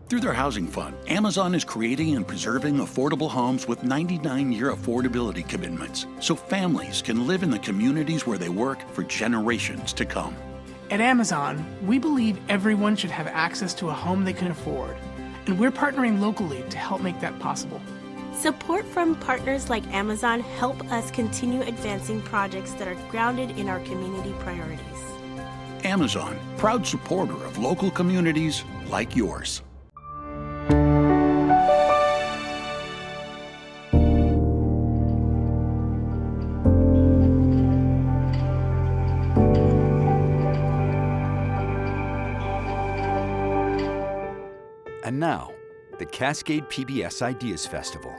Through their housing fund, Amazon is creating and preserving affordable homes with 99-year affordability commitments, so families can live in the communities where they work for generations to come. At Amazon, we believe everyone should have access to a home they can afford, and we're partnering locally to help make that possible. Support from partners like Amazon help us continue advancing projects that are grounded in our community priorities. Amazon, proud supporter of local communities like yours. And now, the Cascade PBS Ideas Festival,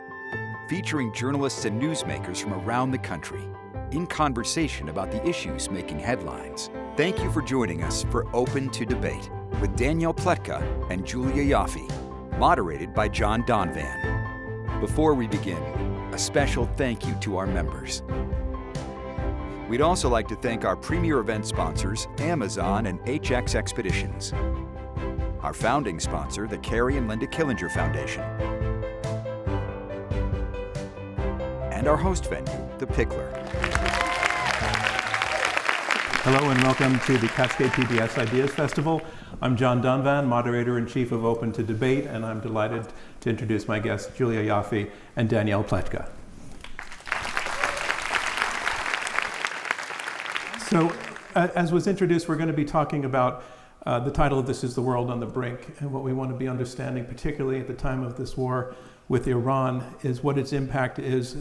featuring journalists and newsmakers from around the country in conversation about the issues making headlines. Thank you for joining us for Open to Debate with Danielle Pletka and Julia Ioffe, moderated by John Donvan. Before we begin, a special thank you to our members. We'd also like to thank our premier event sponsors, Amazon and HX Expeditions. Our founding sponsor, the Carrie and Linda Killinger Foundation. And our host venue, the Pickler. Hello and welcome to the Cascade PBS Ideas Festival. I'm John Donvan, Moderator-in-Chief of Open to Debate, and I'm delighted to introduce my guests, Julia Ioffe and Danielle Pletka. So, as was introduced, we're going to be talking about the title of this is The World on the Brink, and what we want to be understanding, particularly at the time of this war with Iran, is what its impact is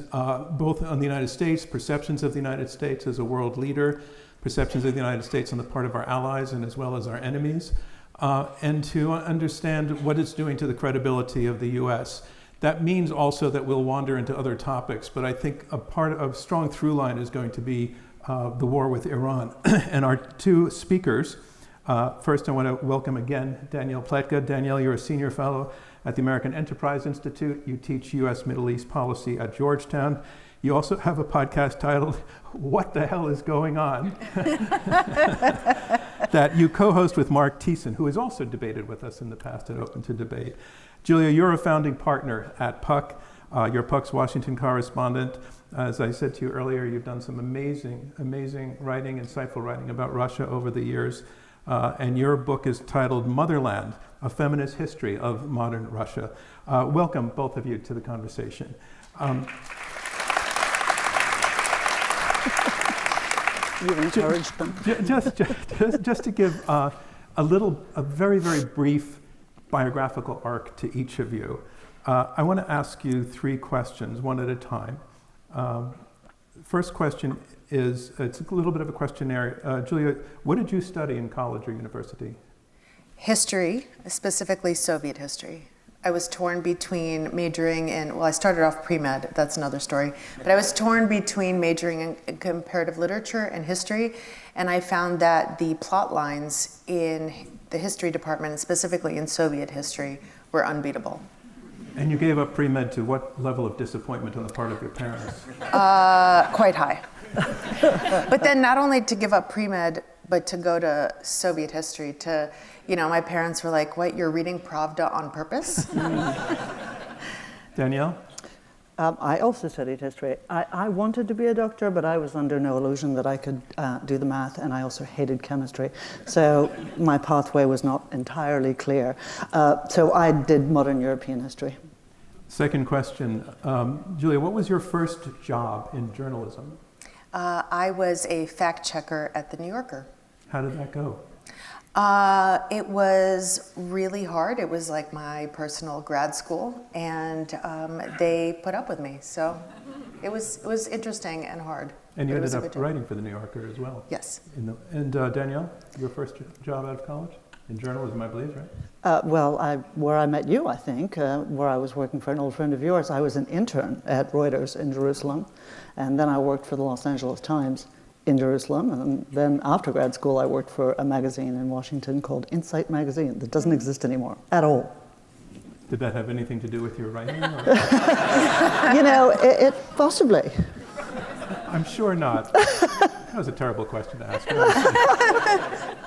both on the United States, perceptions of the United States as a world leader, perceptions of the United States on the part of our allies and as well as our enemies, and to understand what it's doing to the credibility of the U.S. That means also that we'll wander into other topics, but I think a strong through line is going to be the war with Iran. And our two speakers, first, I want to welcome again Danielle Pletka. Danielle, you're a senior fellow at the American Enterprise Institute. You teach U.S. Middle East policy at Georgetown. You also have a podcast titled, What the Hell is Going On? that you co-host with Mark Thiessen, who has also debated with us in the past at Open to Debate. Julia, you're a founding partner at Puck. You're Puck's Washington correspondent. As I said to you earlier, you've done some amazing writing, insightful writing about Russia over the years. And your book is titled Motherland, A Feminist History of Modern Russia. Welcome, both of you, to the conversation. You've encouraged them. Just to give a very, very brief biographical arc to each of you, I want to ask you three questions, one at a time. First question is, it's a little bit of a questionnaire. Julia, what did you study in college or university? History, specifically Soviet history. I was torn between majoring in, well, I started off pre-med, that's another story, but I was torn between majoring in comparative literature and history, and I found that the plot lines in the history department, and specifically in Soviet history, were unbeatable. And you gave up pre-med to what level of disappointment on the part of your parents? Quite high. But then not only to give up pre-med, but to go to Soviet history, my parents were like, what, you're reading Pravda on purpose? Danielle? I also studied history. I wanted to be a doctor, but I was under no illusion that I could do the math, and I also hated chemistry. So my pathway was not entirely clear. So I did modern European history. Second question. Julia, what was your first job in journalism? I was a fact checker at The New Yorker. How did that go? It was really hard. It was like my personal grad school, and they put up with me. So it was interesting and hard. And you ended up writing for The New Yorker as well. Yes. And Danielle, your first job out of college? In journalism, I believe, right? Where I met you, I think, where I was working for an old friend of yours, I was an intern at Reuters in Jerusalem, and then I worked for the Los Angeles Times in Jerusalem, and then after grad school I worked for a magazine in Washington called Insight Magazine that doesn't exist anymore at all. Did that have anything to do with your writing? It possibly. I'm sure not. That was a terrible question to ask.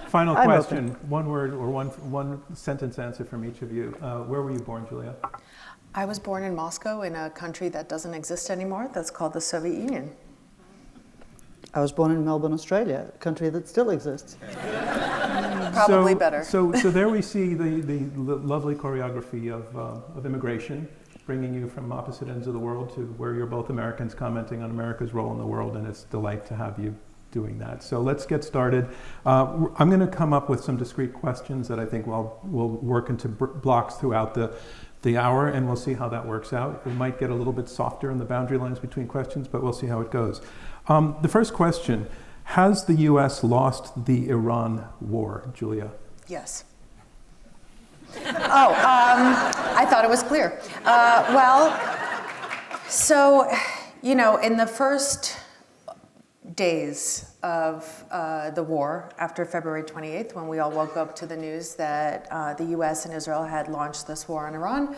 Final question, one word or one sentence answer from each of you. Where were you born, Julia? I was born in Moscow, in a country that doesn't exist anymore. That's called the Soviet Union. I was born in Melbourne, Australia, a country that still exists. Probably better. So there we see the lovely choreography of immigration, bringing you from opposite ends of the world to where you're both Americans commenting on America's role in the world, and it's a delight to have you doing that. So let's get started. I'm going to come up with some discrete questions that I think will work into blocks throughout the hour, and we'll see how that works out. We might get a little bit softer in the boundary lines between questions, but we'll see how it goes. The first question, has the U.S. lost the Iran war, Julia? Yes. I thought it was clear. In the first days of the war, after February 28th, when we all woke up to the news that the U.S. and Israel had launched this war on Iran,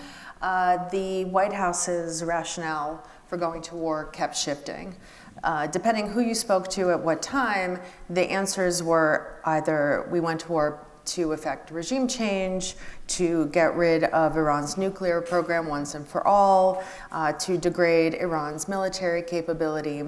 the White House's rationale for going to war kept shifting. Depending who you spoke to at what time, the answers were either we went to war to effect regime change, to get rid of Iran's nuclear program once and for all, to degrade Iran's military capability.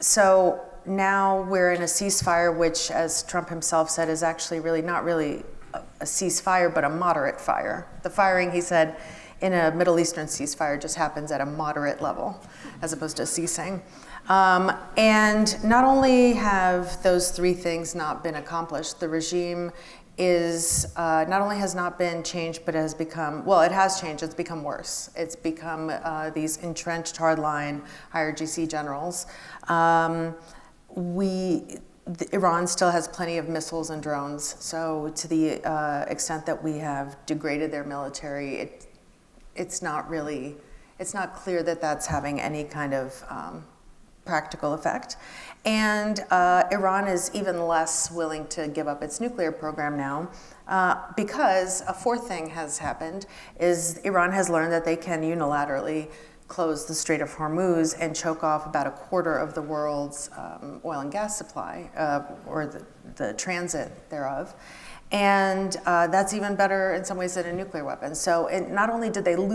So now we're in a ceasefire, which, as Trump himself said, is actually really not really a ceasefire, but a moderate fire. The firing, he said, in a Middle Eastern ceasefire just happens at a moderate level, as opposed to ceasing. And not only have those three things not been accomplished, the regime is not only has not been changed, but has become, well, it has changed, it's become worse. It's become these entrenched hardline IRGC generals. Iran still has plenty of missiles and drones, so to the extent that we have degraded their military, it's not clear that that's having any kind of practical effect. And Iran is even less willing to give up its nuclear program now because a fourth thing has happened, is Iran has learned that they can unilaterally close the Strait of Hormuz and choke off about a quarter of the world's oil and gas supply, or the transit thereof. And that's even better in some ways than a nuclear weapon. So not only did they not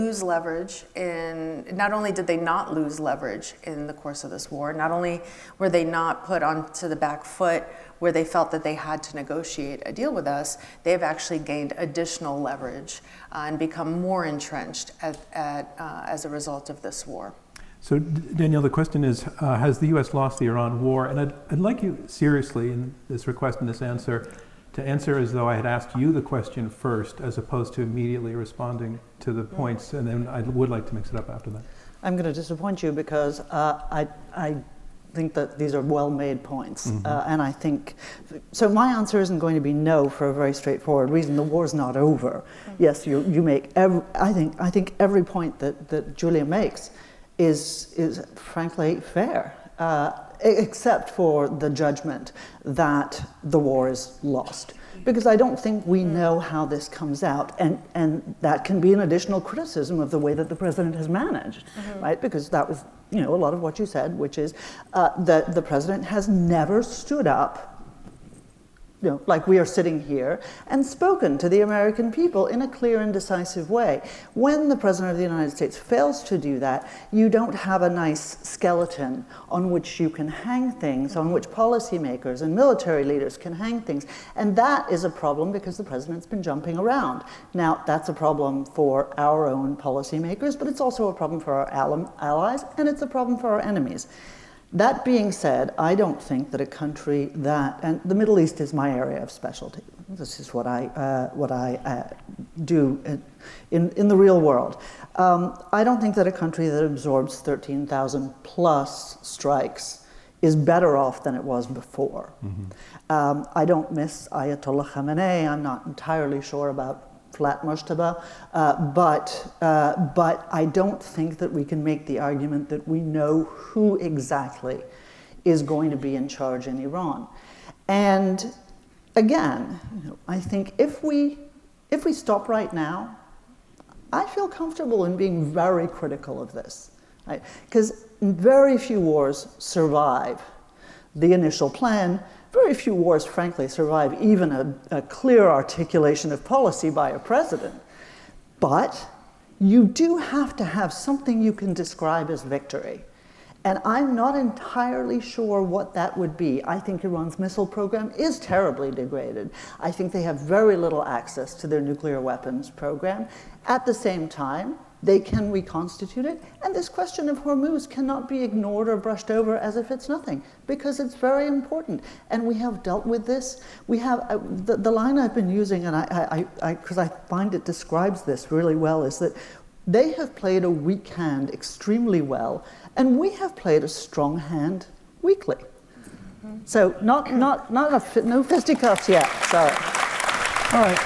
lose leverage in the course of this war, not only were they not put onto the back foot where they felt that they had to negotiate a deal with us, they've actually gained additional leverage and become more entrenched as a result of this war. So Danielle, the question is, has the U.S. lost the Iran war? And I'd like you seriously in this request and this answer to answer as though I had asked you the question first, as opposed to immediately responding to the points, and then I would like to mix it up after that. I'm going to disappoint you because I think that these are well-made points, and I think so. My answer isn't going to be no for a very straightforward reason. The war's not over. Yes, you make I think every point that Julia makes is frankly fair. Except for the judgment that the war is lost. Because I don't think we know how this comes out, and that can be an additional criticism of the way that the president has managed, right? Because that was, a lot of what you said, which is that the president has never stood up, like we are sitting here, and spoken to the American people in a clear and decisive way. When the President of the United States fails to do that, you don't have a nice skeleton on which you can hang things, on which policymakers and military leaders can hang things. And that is a problem because the President's been jumping around. Now, that's a problem for our own policymakers, but it's also a problem for our allies, and it's a problem for our enemies. That being said, I don't think that a country and the Middle East is my area of specialty. This is what I do in the real world. I don't think that a country that absorbs 13,000 plus strikes is better off than it was before. I don't miss Ayatollah Khamenei. I'm not entirely sure about flat Mujtaba, but I don't think that we can make the argument that we know who exactly is going to be in charge in Iran. And again, I think if we stop right now, I feel comfortable in being very critical of this, right? Because very few wars survive the initial plan. Very few wars, frankly, survive even a clear articulation of policy by a president. But you do have to have something you can describe as victory. And I'm not entirely sure what that would be. I think Iran's missile program is terribly degraded. I think they have very little access to their nuclear weapons program. At the same time, they can reconstitute it. And this question of Hormuz cannot be ignored or brushed over as if it's nothing, because it's very important. And we have dealt with this. We have, the line I've been using, and because I find it describes this really well, is that they have played a weak hand extremely well, and we have played a strong hand weakly. So no fisticuffs yet. Sorry. All right.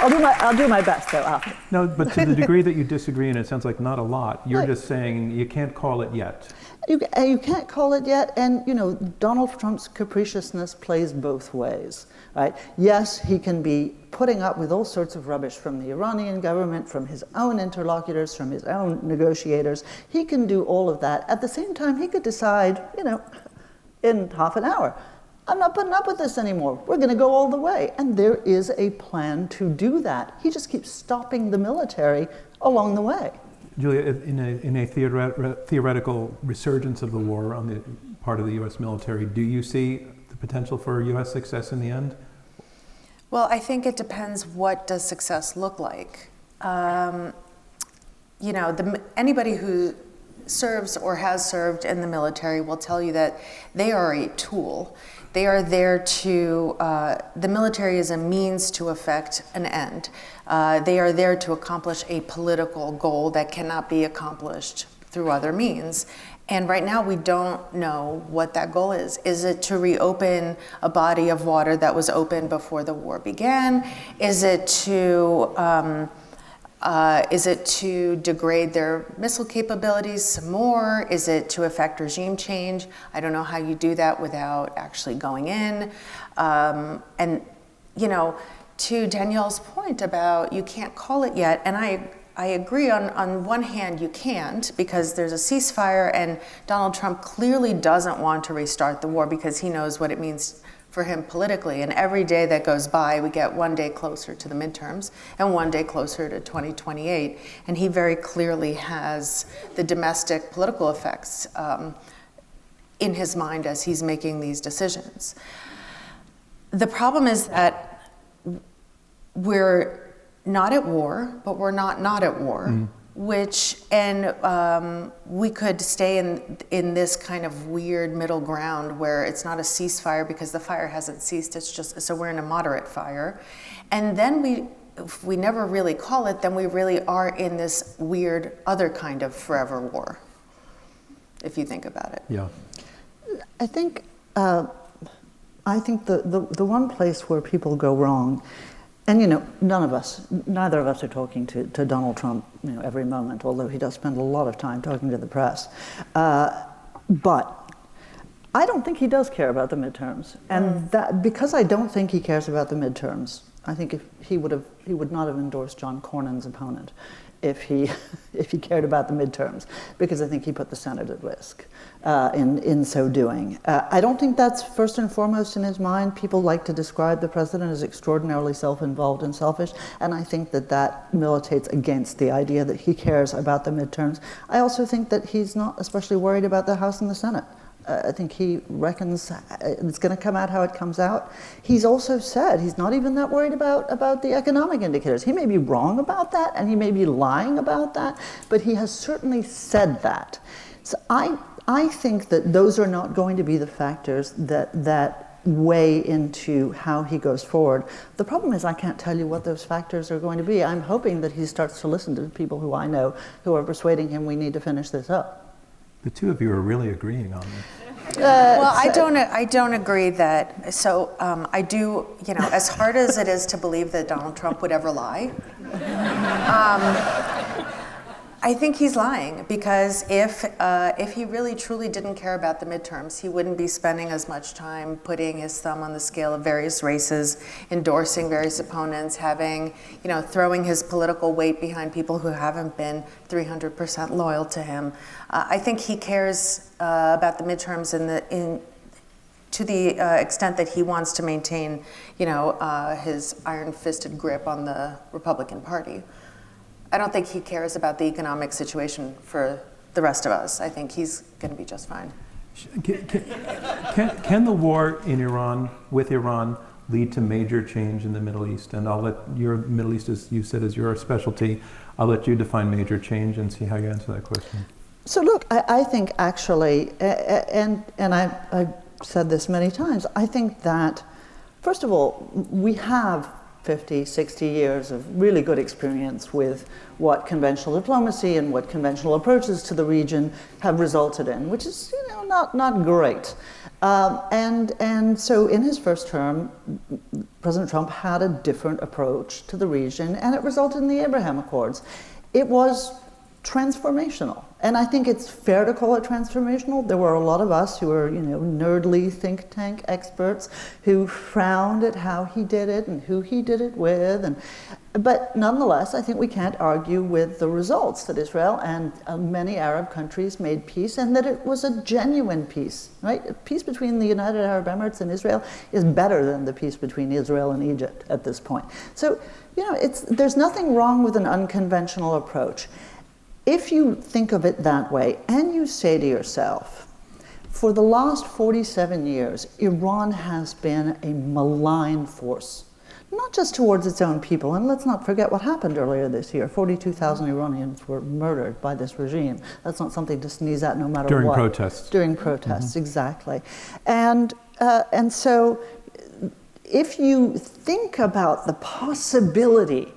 I'll do my best though after. No, but to the degree that you disagree, and it sounds like not a lot, you're just saying you can't call it yet. You can't call it yet, and Donald Trump's capriciousness plays both ways, right? Yes, he can be putting up with all sorts of rubbish from the Iranian government, from his own interlocutors, from his own negotiators. He can do all of that. At the same time, he could decide, in half an hour, I'm not putting up with this anymore. We're going to go all the way. And there is a plan to do that. He just keeps stopping the military along the way. Julia, in a theoretical resurgence of the war on the part of the U.S. military, do you see the potential for U.S. success in the end? Well, I think it depends, what does success look like? Anybody who serves or has served in the military will tell you that they are a tool. They are there to, the military is a means to effect an end. They are there to accomplish a political goal that cannot be accomplished through other means. And right now we don't know what that goal is. Is it to reopen a body of water that was open before the war began? Is it to degrade their missile capabilities some more? Is it to effect regime change? I don't know how you do that without actually going in. To Danielle's point about you can't call it yet, and I agree on one hand you can't, because there's a ceasefire and Donald Trump clearly doesn't want to restart the war because he knows what it means for him politically. And every day that goes by, we get one day closer to the midterms and one day closer to 2028. And he very clearly has the domestic political effects in his mind as he's making these decisions. The problem is that we're not at war, but we're not at war. We could stay in this kind of weird middle ground where it's not a ceasefire because the fire hasn't ceased. It's just, so we're in a moderate fire. And then if we never really call it, then we really are in this weird other kind of forever war, if you think about it. Yeah. I think the one place where people go wrong, and neither of us are talking to Donald Trump every moment, although he does spend a lot of time talking to the press. But I don't think he does care about the midterms. And that, because I don't think he cares about the midterms, I think if he would not have endorsed John Cornyn's opponent if he cared about the midterms, because I think he put the Senate at risk in so doing. I don't think that's first and foremost in his mind. People like to describe the president as extraordinarily self-involved and selfish, and I think that militates against the idea that he cares about the midterms. I also think that he's not especially worried about the House and the Senate. I think he reckons it's going to come out how it comes out. He's also said he's not even that worried about the economic indicators. He may be wrong about that, and he may be lying about that, but he has certainly said that. So I think that those are not going to be the factors that weigh into how he goes forward. The problem is I can't tell you what those factors are going to be. I'm hoping that he starts to listen to people who I know who are persuading him we need to finish this up. The two of you are really agreeing on this. Well, I don't agree that. So I do, as hard as it is to believe that Donald Trump would ever lie, I think he's lying, because if he really truly didn't care about the midterms, he wouldn't be spending as much time putting his thumb on the scale of various races, endorsing various opponents, throwing his political weight behind people who haven't been 300% loyal to him. I think he cares about the midterms to the extent that he wants to maintain, his iron-fisted grip on the Republican Party. I don't think he cares about the economic situation for the rest of us. I think he's going to be just fine. Can the war in Iran, with Iran, lead to major change in the Middle East? And I'll let your Middle East, as you said, is your specialty. I'll let you define major change and see how you answer that question. So look, I think actually, and I've said this many times, I think that, first of all, we have 50, 60 years of really good experience with what conventional diplomacy and what conventional approaches to the region have resulted in, which is, not great. And so in his first term, President Trump had a different approach to the region, and it resulted in the Abraham Accords. It was transformational. And I think it's fair to call it transformational. There were a lot of us who were, nerdly think tank experts who frowned at how he did it and who he did it with. But nonetheless, I think we can't argue with the results that Israel and many Arab countries made peace, and that it was a genuine peace, right? A peace between the United Arab Emirates and Israel is better than the peace between Israel and Egypt at this point. So, there's nothing wrong with an unconventional approach. If you think of it that way, and you say to yourself, for the last 47 years, Iran has been a malign force, not just towards its own people, and let's not forget what happened earlier this year. 42,000 Iranians were murdered by this regime. That's not something to sneeze at no matter what. During protests. During protests, exactly. And so if you think about the possibility,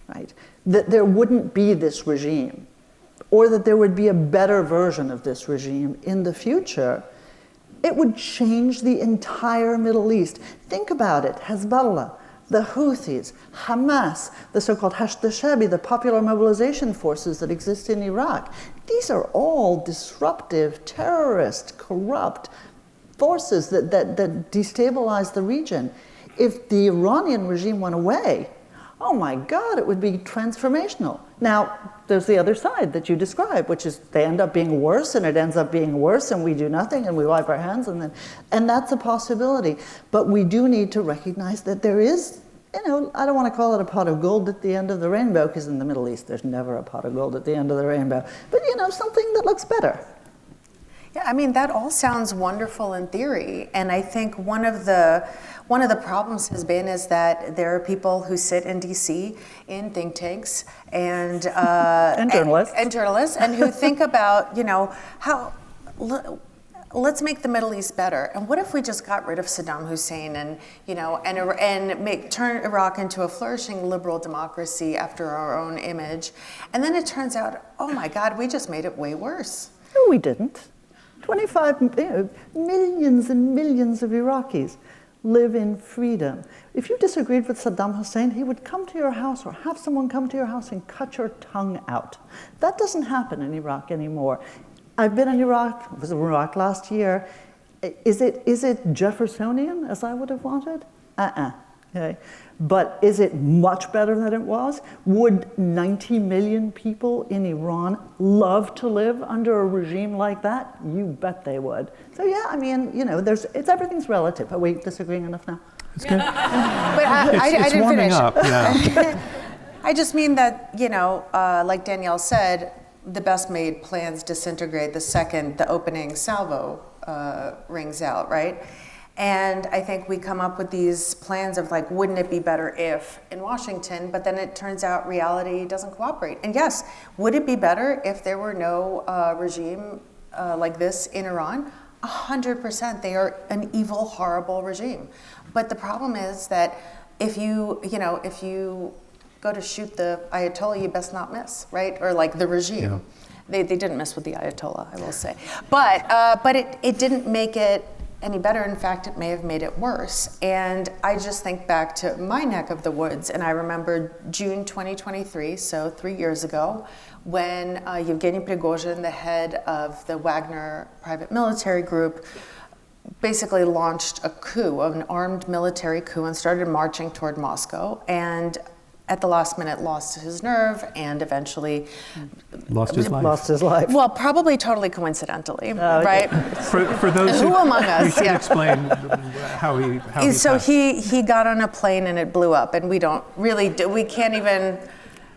right, that there wouldn't be this regime, or that there would be a better version of this regime in the future, it would change the entire Middle East. Think about it. Hezbollah, the Houthis, Hamas, the so-called Hashd al-Shabi, the popular mobilization forces that exist in Iraq. These are all disruptive, terrorist, corrupt forces that destabilize the region. If the Iranian regime went away, oh my God, it would be transformational. Now, there's the other side that you describe, which is they end up being worse, and it ends up being worse, and we do nothing, and we wipe our hands, and that's a possibility. But we do need to recognize that there is, I don't want to call it a pot of gold at the end of the rainbow, because in the Middle East, there's never a pot of gold at the end of the rainbow. But, something that looks better. Yeah, that all sounds wonderful in theory, and I think one of the problems has been is that there are people who sit in D.C. in think tanks and journalists and who think about how let's make the Middle East better, and what if we just got rid of Saddam Hussein and turn Iraq into a flourishing liberal democracy after our own image, and then it turns out, oh my God, we just made it way worse. No, we didn't. 25 millions and millions of Iraqis live in freedom. If you disagreed with Saddam Hussein, he would come to your house or have someone come to your house and cut your tongue out. That doesn't happen in Iraq anymore. I've been in Iraq, I was in Iraq last year. Is it Jeffersonian as I would have wanted? Okay. But is it much better than it was? Would 90 million people in Iran love to live under a regime like that? You bet they would. So yeah, everything's relative. Are we disagreeing enough now? It's good. But I didn't warming finish. Up, yeah. I just mean that, like Danielle said, the best made plans disintegrate the second the opening salvo rings out, right? And I think we come up with these plans of wouldn't it be better if in Washington, but then it turns out reality doesn't cooperate. And yes, would it be better if there were no regime like this in Iran? 100%. They are an evil, horrible regime. But the problem is that if you go to shoot the Ayatollah, you best not miss, right? Or the regime. Yeah. They didn't miss with the Ayatollah, I will say. But it didn't make it any better. In fact, it may have made it worse. And I just think back to my neck of the woods, and I remember June 2023, so 3 years ago, when Yevgeny Prigozhin, the head of the Wagner private military group, basically launched a coup, an armed military coup, and started marching toward Moscow. And at the last minute lost his nerve and eventually Lost his life. Lost his life. Well, probably totally coincidentally, right? For those Who among us? You should Yeah. explain how he So passed. he got on a plane and it blew up, and we can't even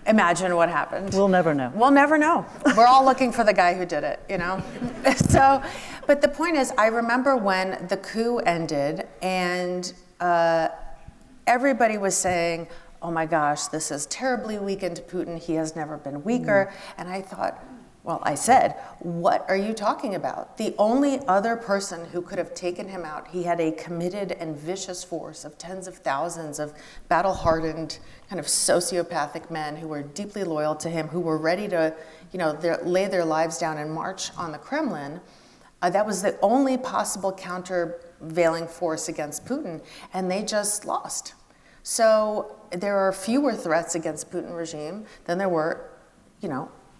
imagine what happened. We'll never know. We'll never know. We're all looking for the guy who did it, you know? So, but the point is, I remember when the coup ended and everybody was saying, oh my gosh, this has terribly weakened Putin. He has never been weaker. And I thought, well, I said, what are you talking about? The only other person who could have taken him out, he had a committed and vicious force of tens of thousands of battle-hardened, kind of sociopathic men who were deeply loyal to him, who were ready to, lay their lives down and march on the Kremlin. That was the only possible countervailing force against Putin, and they just lost. So there are fewer threats against Putin regime than there were,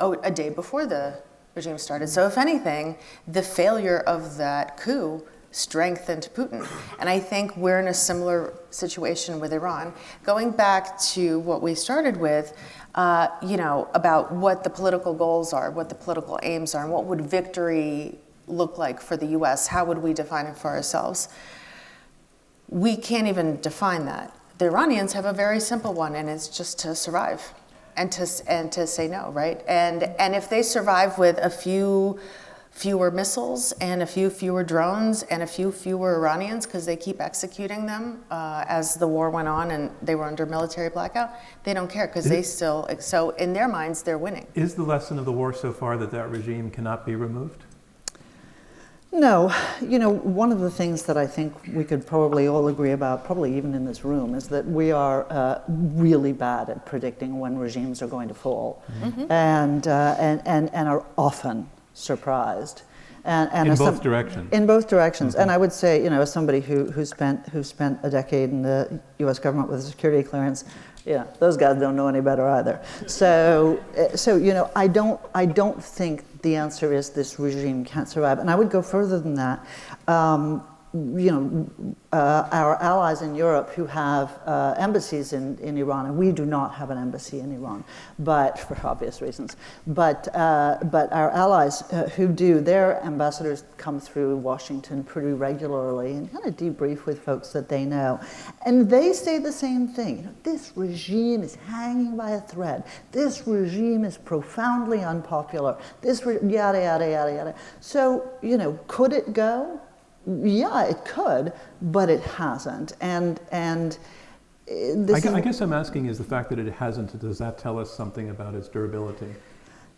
a day before the regime started. So if anything, the failure of that coup strengthened Putin. And I think we're in a similar situation with Iran. Going back to what we started with, about what the political goals are, what the political aims are, and what would victory look like for the U.S., how would we define it for ourselves? We can't even define that. The Iranians have a very simple one, and it's just to survive. And to say no, right? And if they survive with a few fewer missiles and a few fewer drones and a few fewer Iranians, because they keep executing them as the war went on and they were under military blackout, they don't care because so in their minds, they're winning. Is the lesson of the war so far that regime cannot be removed? No, one of the things that I think we could probably all agree about, probably even in this room, is that we are really bad at predicting when regimes are going to fall, and are often surprised. And in both directions. In both directions, and I would say, as somebody who spent a decade in the U.S. government with a security clearance, those guys don't know any better either. So I don't think the answer is this regime can't survive. And I would go further than that. Our allies in Europe who have embassies in Iran, and we do not have an embassy in Iran, but for obvious reasons. But our allies who do, their ambassadors come through Washington pretty regularly and kind of debrief with folks that they know, and they say the same thing. This regime is hanging by a thread. This regime is profoundly unpopular. Yada yada yada yada. So could it go? Yeah, it could, but it hasn't. And I guess I'm asking, is the fact that it hasn't, does that tell us something about its durability?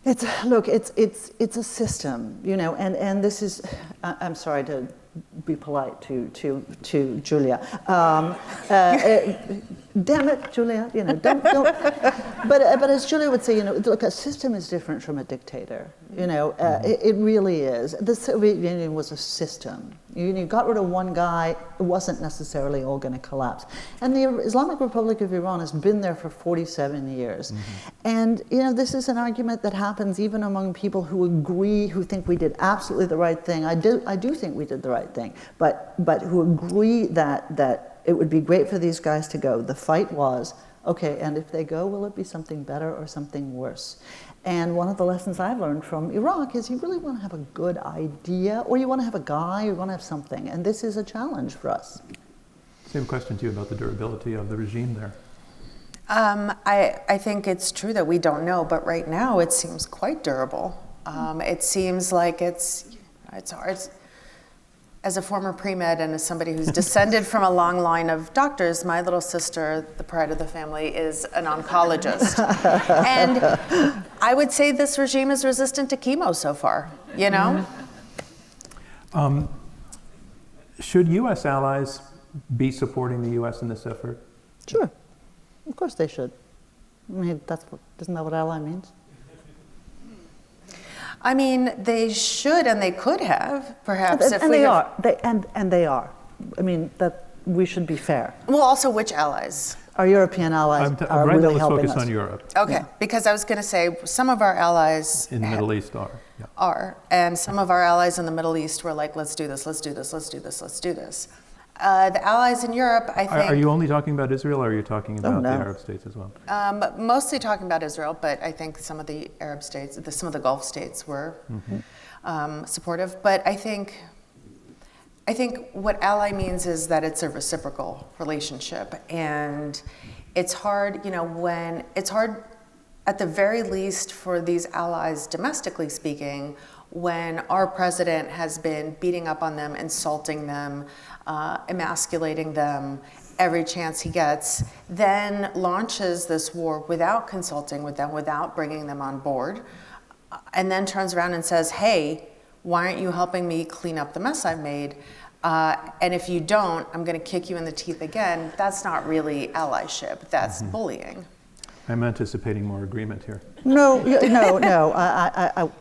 It's a system, and this is, I'm sorry to be polite to Julia. Damn it, Julia, don't. But as Julia would say, look, a system is different from a dictator. It really is. The Soviet Union was a system. You got rid of one guy, it wasn't necessarily all going to collapse. And the Islamic Republic of Iran has been there for 47 years. And this is an argument that happens even among people who agree, who think we did absolutely the right thing. I do think we did the right thing, but who agree that it would be great for these guys to go. The fight was, okay, and if they go, will it be something better or something worse? And one of the lessons I've learned from Iraq is you really want to have a good idea, or you want to have a guy, or you want to have something. And this is a challenge for us. Same question to you about the durability of the regime there. I think it's true that we don't know, but right now it seems quite durable. It seems like it's hard. As a former pre-med and as somebody who's descended from a long line of doctors, my little sister, the pride of the family, is an oncologist. And I would say this regime is resistant to chemo so far, Should U.S. allies be supporting the U.S. in this effort? Sure. Of course they should. I mean, isn't that what ally means? I mean, they should and they could have, perhaps. And they are. They are. I mean, that we should be fair. Well, also, which allies? Our European allies are right really now, helping us. let's focus on Europe. Okay, because I was going to say some of our allies in the Middle East are, and some of our allies in the Middle East were like, let's do this, let's do this, let's do this, let's do this. The allies in Europe, I think... Are you only talking about Israel, or are you talking about no. the Arab states as well? Mostly talking about Israel, but I think some of the Arab states, some of the Gulf states were supportive. But I think what ally means is that it's a reciprocal relationship. And it's hard, it's hard at the very least for these allies, domestically speaking, when our president has been beating up on them, insulting them, emasculating them every chance he gets, then launches this war without consulting with them, without bringing them on board, and then turns around and says, hey, why aren't you helping me clean up the mess I've made? And if you don't, I'm going to kick you in the teeth again. That's not really allyship. That's bullying. I'm anticipating more agreement here. No.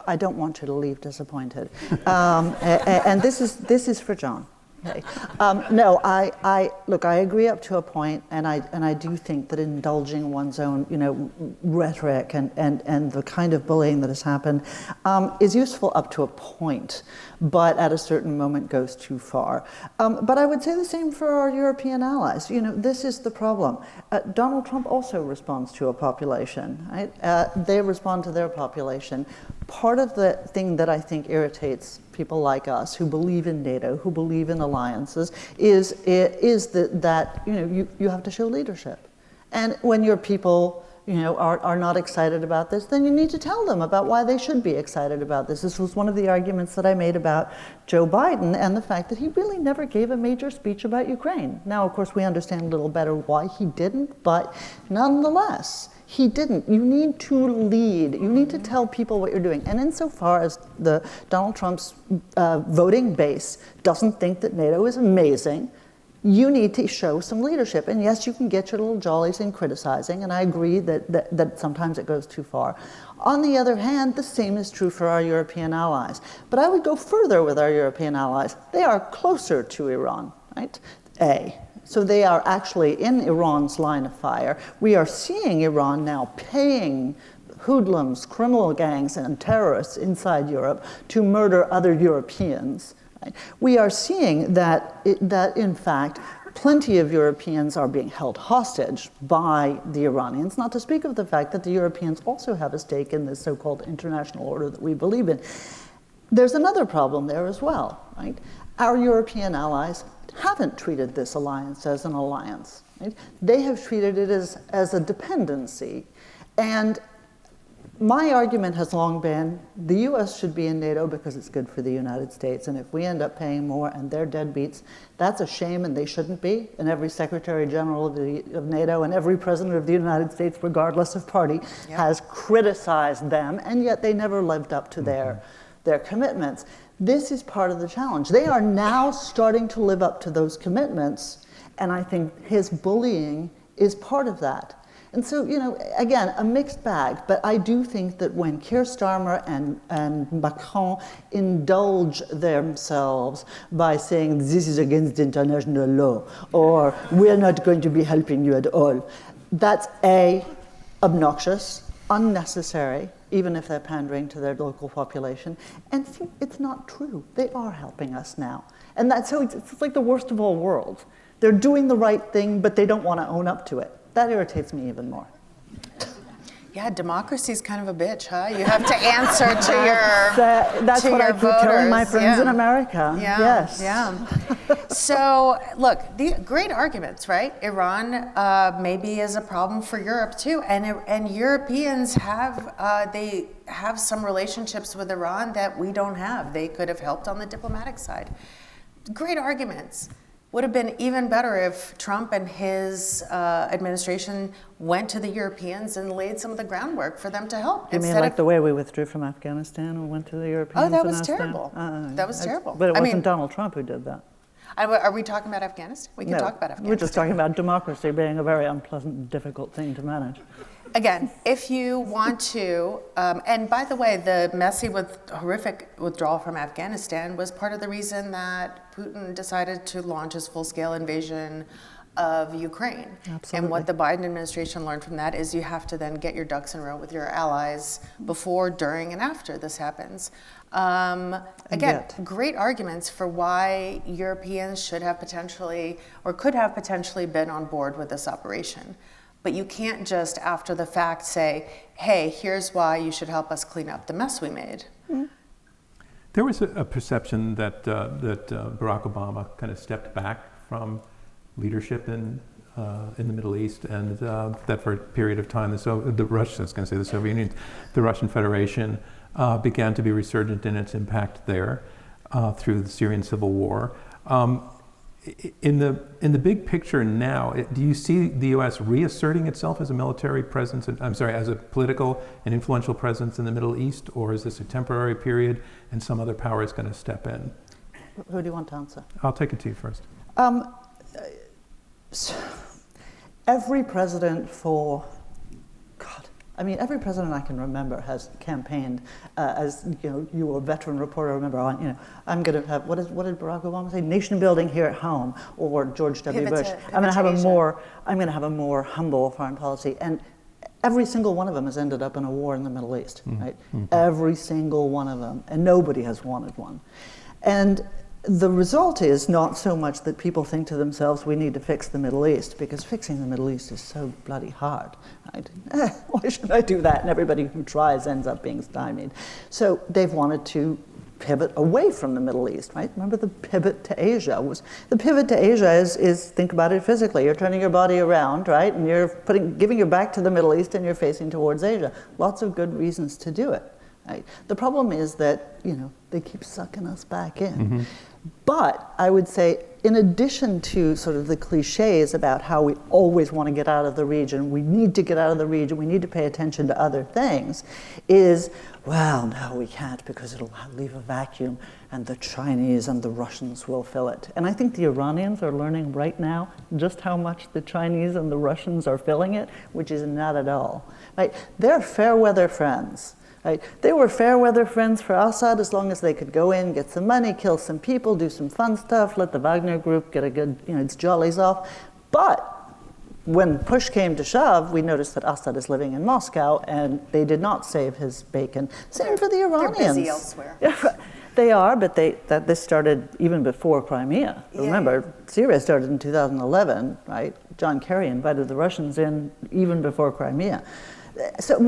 I don't want you to leave disappointed. And this is for John. Okay. Look, I agree up to a point, and I do think that indulging one's own, rhetoric and the kind of bullying that has happened is useful up to a point, but at a certain moment goes too far. But I would say the same for our European allies. This is the problem. Donald Trump also responds to a population, right? They respond to their population. Part of the thing that I think irritates people like us who believe in NATO, who believe in alliances, is that you have to show leadership. And when your people are not excited about this, then you need to tell them about why they should be excited about this. This was one of the arguments that I made about Joe Biden and the fact that he really never gave a major speech about Ukraine. Now, of course, we understand a little better why he didn't, but nonetheless, he didn't. You need to lead. You need to tell people what you're doing. And insofar as Donald Trump's voting base doesn't think that NATO is amazing, you need to show some leadership. And yes, you can get your little jollies in criticizing, and I agree that sometimes it goes too far. On the other hand, the same is true for our European allies. But I would go further with our European allies. They are closer to Iran, right? So they are actually in Iran's line of fire. We are seeing Iran now paying hoodlums, criminal gangs, and terrorists inside Europe to murder other Europeans. Right? We are seeing that in fact, plenty of Europeans are being held hostage by the Iranians, not to speak of the fact that the Europeans also have a stake in this so-called international order that we believe in. There's another problem there as well, right? Our European allies haven't treated this alliance as an alliance. Right? They have treated it as a dependency. And my argument has long been the U.S. should be in NATO because it's good for the United States. And if we end up paying more and they're deadbeats, that's a shame, and they shouldn't be. And every Secretary General of NATO and every President of the United States, regardless of party, has criticized them, and yet they never lived up to their commitments. This is part of the challenge. They are now starting to live up to those commitments, and I think his bullying is part of that. And so, again, a mixed bag, but I do think that when Keir Starmer and Macron indulge themselves by saying this is against international law, or we're not going to be helping you at all, that's obnoxious, unnecessary, even if they're pandering to their local population. And it's not true. They are helping us now. And that's so it's like the worst of all worlds. They're doing the right thing, but they don't want to own up to it. That irritates me even more. Yeah, democracy's kind of a bitch, huh? You have to answer to your That's to what your I keep voters. telling my friends in America. Yes. Yeah. So, look, the great arguments, right? Iran maybe is a problem for Europe too, and Europeans have they have some relationships with Iran that we don't have. They could have helped on the diplomatic side. Great arguments. Would have been even better if Trump and his administration went to the Europeans and laid some of the groundwork for them to help. You mean like the way we withdrew from Afghanistan and went to the Europeans? Oh, that was terrible. That was terrible. But it wasn't Donald Trump who did that. Are we talking about Afghanistan? We can talk about Afghanistan. We're just talking about democracy being a very unpleasant, difficult thing to manage. Again, if you want to, and by the way, the messy horrific withdrawal from Afghanistan was part of the reason that Putin decided to launch his full-scale invasion of Ukraine. Absolutely. And what the Biden administration learned from that is you have to then get your ducks in a row with your allies before, during, and after this happens. Again, great arguments for why Europeans should have potentially, or could have potentially been on board with this operation. But you can't just after the fact say, hey, here's why you should help us clean up the mess we made. Mm-hmm. There was a perception that Barack Obama kind of stepped back from leadership in the Middle East, and that for a period of time, the Russian Federation began to be resurgent in its impact there through the Syrian civil war. In the big picture now, do you see the U.S. reasserting itself as a military presence, as a political and influential presence in the Middle East, or is this a temporary period and some other power is going to step in? Who do you want to answer? I'll take it to you first. Every president every president I can remember has campaigned as you were a veteran reporter. Remember, I'm going to have what did Barack Obama say? Nation building here at home, or George W. Bush. I'm going to have a more humble foreign policy, and every single one of them has ended up in a war in the Middle East, right? Mm-hmm. Every single one of them, and nobody has wanted one, and the result is not so much that people think to themselves, we need to fix the Middle East, because fixing the Middle East is so bloody hard. Right? Why should I do that? And everybody who tries ends up being stymied. So they've wanted to pivot away from the Middle East, right? Remember the pivot to Asia. The pivot to Asia is think about it physically. You're turning your body around, right? And you're giving your back to the Middle East and you're facing towards Asia. Lots of good reasons to do it. Right? The problem is that, they keep sucking us back in. Mm-hmm. But I would say, in addition to sort of the cliches about how we always want to get out of the region, we need to get out of the region, we need to pay attention to other things, is, well, no, we can't because it'll leave a vacuum and the Chinese and the Russians will fill it. And I think the Iranians are learning right now just how much the Chinese and the Russians are filling it, which is not at all. Right? They're fair weather friends. Right? They were fair weather friends for Assad as long as they could go in, get some money, kill some people, do some fun stuff, let the Wagner group get a good, its jollies off. But when push came to shove, we noticed that Assad is living in Moscow, and they did not save his bacon. Same for the Iranians. They're busy elsewhere. They are, but this started even before Crimea. Yeah. Remember, Syria started in 2011, right? John Kerry invited the Russians in even before Crimea. So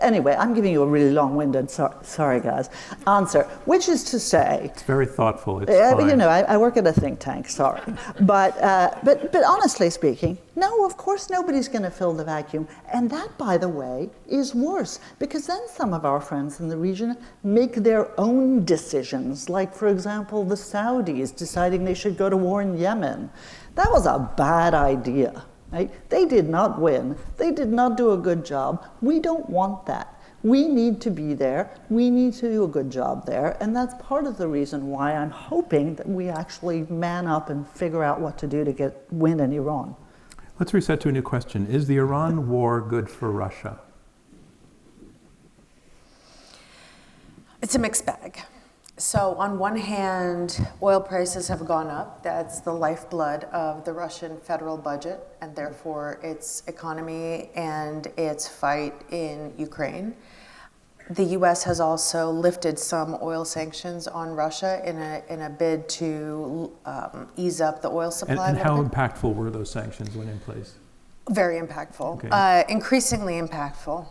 anyway, I'm giving you a really long-winded, sorry guys, answer, which is to say... It's very thoughtful, it's fine. I work at a think tank, sorry. But honestly speaking, no, of course nobody's going to fill the vacuum. And that, by the way, is worse, because then some of our friends in the region make their own decisions, like, for example, the Saudis deciding they should go to war in Yemen. That was a bad idea. Right? They did not win. They did not do a good job. We don't want that. We need to be there. We need to do a good job there. And that's part of the reason why I'm hoping that we actually man up and figure out what to do to win in Iran. Let's reset to a new question. Is the Iran war good for Russia? It's a mixed bag. So on one hand, oil prices have gone up. That's the lifeblood of the Russian federal budget, and therefore its economy and its fight in Ukraine. The U.S. has also lifted some oil sanctions on Russia in a bid to ease up the oil supply. And how impactful were those sanctions when in place? Very impactful, okay. Increasingly impactful.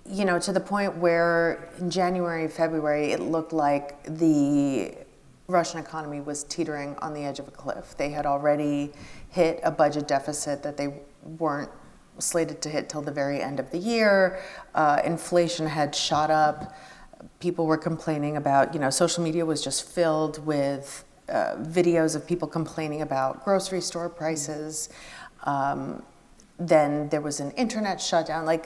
To the point where in January, February, it looked like the Russian economy was teetering on the edge of a cliff. They had already hit a budget deficit that they weren't slated to hit till the very end of the year. Inflation had shot up. People were complaining about, social media was just filled with videos of people complaining about grocery store prices. Then there was an internet shutdown.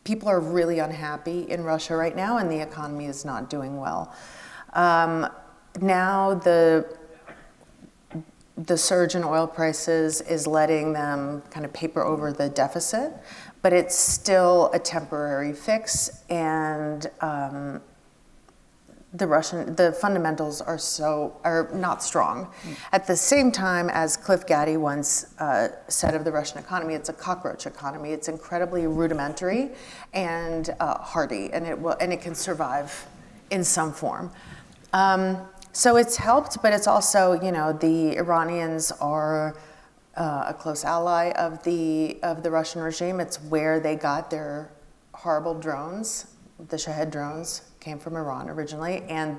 People are really unhappy in Russia right now, and the economy is not doing well. Now the surge in oil prices is letting them kind of paper over the deficit, but it's still a temporary fix, and the fundamentals are not strong. At the same time, as Cliff Gaddy once said of the Russian economy, it's a cockroach economy. It's incredibly rudimentary and hardy, and it can survive in some form. So it's helped, but it's also, the Iranians are a close ally of the Russian regime. It's where they got their horrible drones. The Shahed drones came from Iran originally, and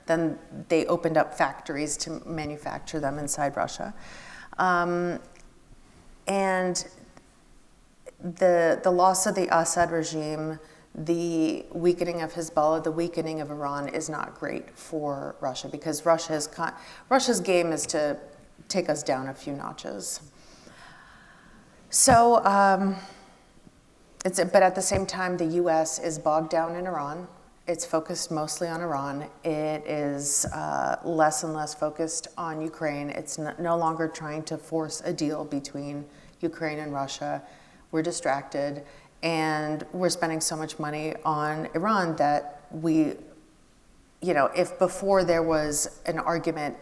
then they opened up factories to manufacture them inside Russia. And the loss of the Assad regime, the weakening of Hezbollah, the weakening of Iran is not great for Russia, because Russia's game is to take us down a few notches. So, but at the same time, the U.S. is bogged down in Iran. It's focused mostly on Iran. It is less and less focused on Ukraine. It's no longer trying to force a deal between Ukraine and Russia. We're distracted, and we're spending so much money on Iran that if before there was an argument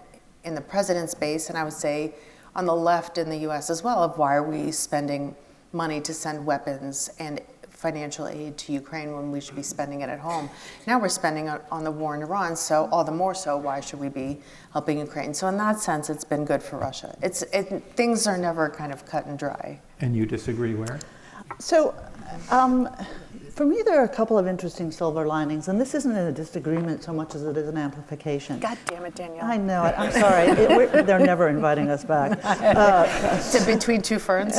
in the president's base, and I would say on the left in the U.S. as well, of why are we spending money to send weapons and financial aid to Ukraine when we should be spending it at home. Now we're spending on the war in Iran, so all the more so, why should we be helping Ukraine? So in that sense, it's been good for Russia. Things are never kind of cut and dry. And you disagree where? So, for me, there are a couple of interesting silver linings, and this isn't a disagreement so much as it is an amplification. God damn it, Danielle. I know it. I'm sorry. They're never inviting us back. To Between Two Ferns.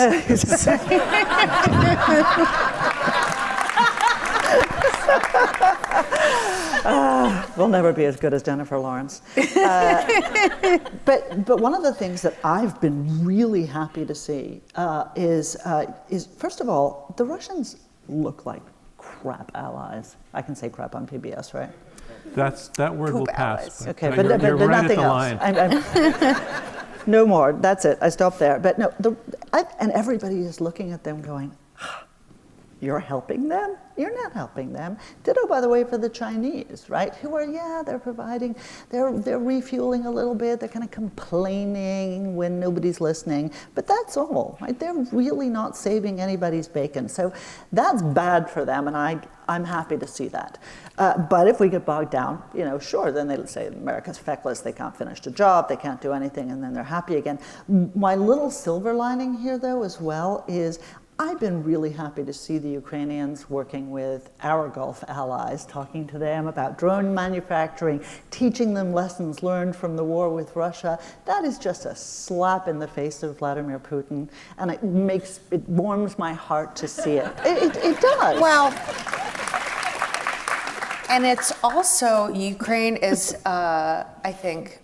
We'll never be as good as Jennifer Lawrence. But one of the things that I've been really happy to see is first of all, the Russians look like crap allies. I can say crap on PBS, right? That word will pass. Okay, but you're right nothing at the else. line. No more. That's it. I stopped there. But no, and everybody is looking at them going, you're helping them? You're not helping them. Ditto, by the way, for the Chinese, right? Who are, they're providing, they're refueling a little bit, they're kind of complaining when nobody's listening, but that's all, right? They're really not saving anybody's bacon. So that's bad for them, and I'm happy to see that. But if we get bogged down, sure, then they'll say America's feckless, they can't finish the job, they can't do anything, and then they're happy again. My little silver lining here, though, as well, is I've been really happy to see the Ukrainians working with our Gulf allies, talking to them about drone manufacturing, teaching them lessons learned from the war with Russia. That is just a slap in the face of Vladimir Putin, and it warms my heart to see it. It does. Well, and it's also, Ukraine is, I think,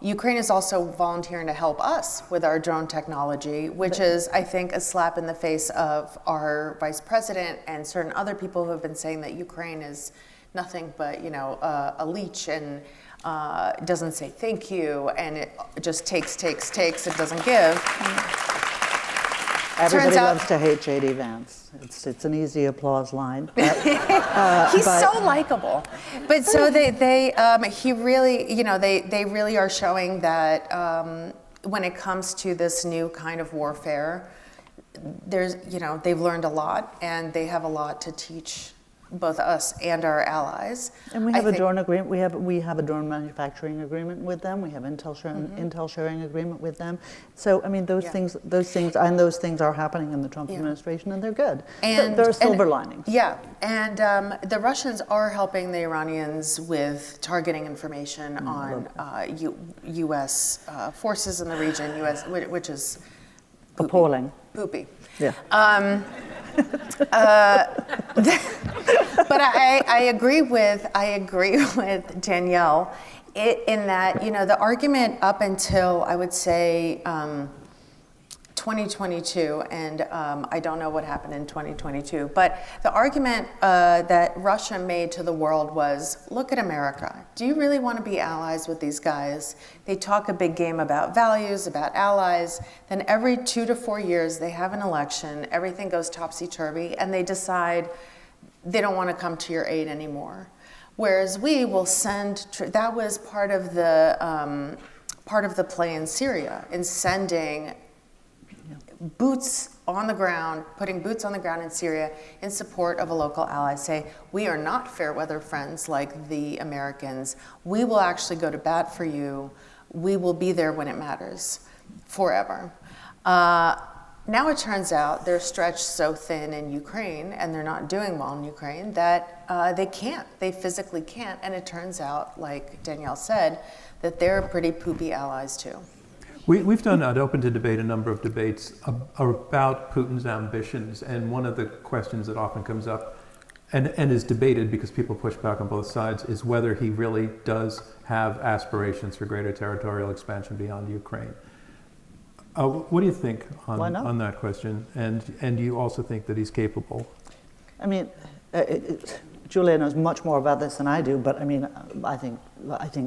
Ukraine is also volunteering to help us with our drone technology, which is, I think, a slap in the face of our vice president and certain other people who have been saying that Ukraine is nothing but, a leech and doesn't say thank you, and it just takes, it doesn't give. Everybody loves to hate J.D. Vance. It's an easy applause line. He's so likable. But so they really are showing that when it comes to this new kind of warfare, they've learned a lot, and they have a lot to teach both us and our allies. And we have a drone agreement. We have a drone manufacturing agreement with them. We have intel sharing agreement with them. So I mean, those things are happening in the Trump administration, and they're good. And there are silver linings. Yeah, and the Russians are helping the Iranians with targeting information on U.S. forces in the region. Which is poopy. Appalling. Poopy. Yeah. But I agree with Danielle in that the argument up until I would say 2022, and I don't know what happened in 2022, but the argument that Russia made to the world was, look at America. Do you really want to be allies with these guys? They talk a big game about values, about allies, then every 2 to 4 years they have an election, everything goes topsy-turvy, and they decide they don't want to come to your aid anymore. Whereas we will send, that was part of the play in Syria, in sending boots on the ground, putting boots on the ground in Syria in support of a local ally. Say, we are not fair weather friends like the Americans. We will actually go to bat for you. We will be there when it matters, forever. Now it turns out they're stretched so thin in Ukraine, and they're not doing well in Ukraine, that they physically can't. And it turns out, like Danielle said, that they're pretty poopy allies too. We've done at Open to Debate a number of debates about Putin's ambitions, and one of the questions that often comes up and is debated because people push back on both sides is whether he really does have aspirations for greater territorial expansion beyond Ukraine. What do you think on that question? And do you also think that he's capable? I mean, Julia knows much more about this than I do, but I mean, I think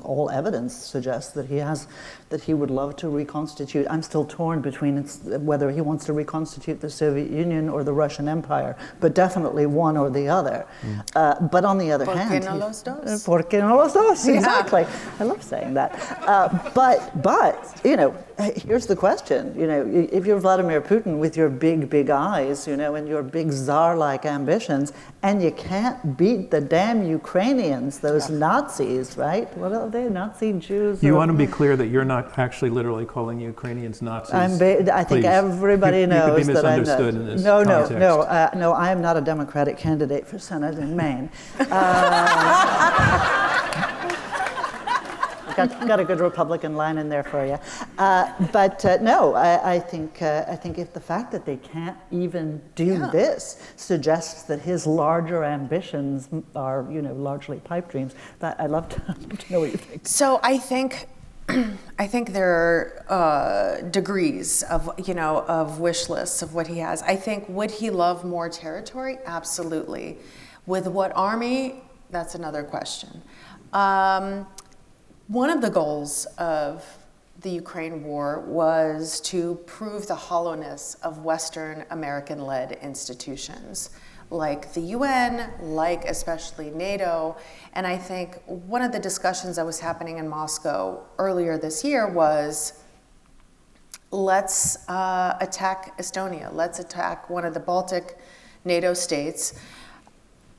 all evidence suggests that he would love to reconstitute. I'm still torn between whether he wants to reconstitute the Soviet Union or the Russian Empire, but definitely one or the other. But on the other hand, ¿Por qué no los dos? ¿Por qué no los dos? Exactly. Yeah. I love saying that. But you know, here's the question. You know, if you're Vladimir Putin with your big eyes, you know, and your big czar-like ambitions, and you can't beat the damn Ukrainians, those Nazis, right? What are they, Nazi Jews? You want to be clear that you're not actually literally calling Ukrainians Nazis. I think everybody knows that I'm not. In this context. No, I am not a Democratic candidate for Senate in Maine. Got a good Republican line in there for you, no. I think if the fact that they can't even do this suggests that his larger ambitions are, you know, largely pipe dreams. That I'd love to know what you think. So I think there are degrees of, you know, of wish lists of what he has. I think, would he love more territory? Absolutely. With what army? That's another question. One of the goals of the Ukraine war was to prove the hollowness of Western American-led institutions, like the UN, like especially NATO. And I think one of the discussions that was happening in Moscow earlier this year was, let's attack Estonia, let's attack one of the Baltic NATO states.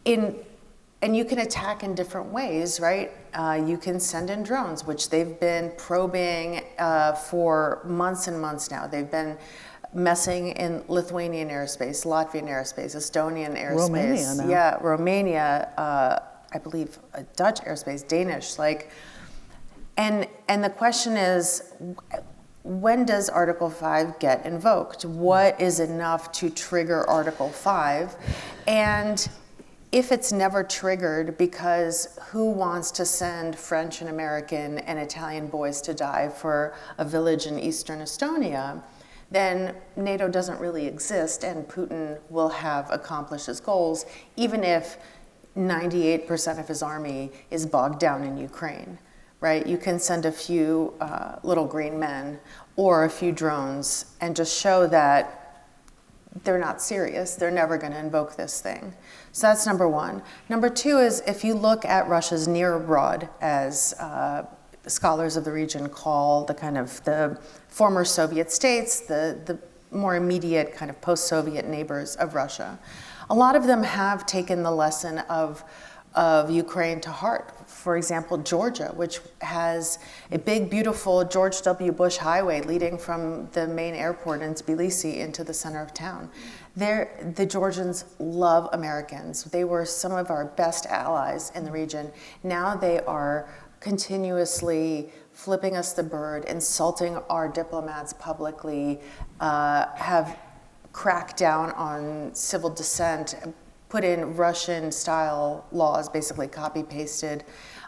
And you can attack in different ways, right? You can send in drones, which they've been probing for months and months now. They've been messing in Lithuanian airspace, Latvian airspace, Estonian airspace. Romania now. Yeah, Romania, I believe Dutch airspace, Danish, like, and the question is, when does Article 5 get invoked? What is enough to trigger Article 5? And if it's never triggered, because who wants to send French and American and Italian boys to die for a village in eastern Estonia, then NATO doesn't really exist, and Putin will have accomplished his goals, even if 98% of his army is bogged down in Ukraine, right? You can send a few little green men or a few drones and just show that they're not serious. They're never going to invoke this thing. So that's number one. Number two is, if you look at Russia's near abroad, as scholars of the region call the kind of the former Soviet states, the more immediate kind of post-Soviet neighbors of Russia, a lot of them have taken the lesson of Ukraine to heart. For example, Georgia, which has a big, beautiful George W. Bush highway leading from the main airport in Tbilisi into the center of town. The Georgians love Americans. They were some of our best allies in the region. Now they are continuously flipping us the bird, insulting our diplomats publicly, have cracked down on civil dissent, put in Russian-style laws, basically copy-pasted,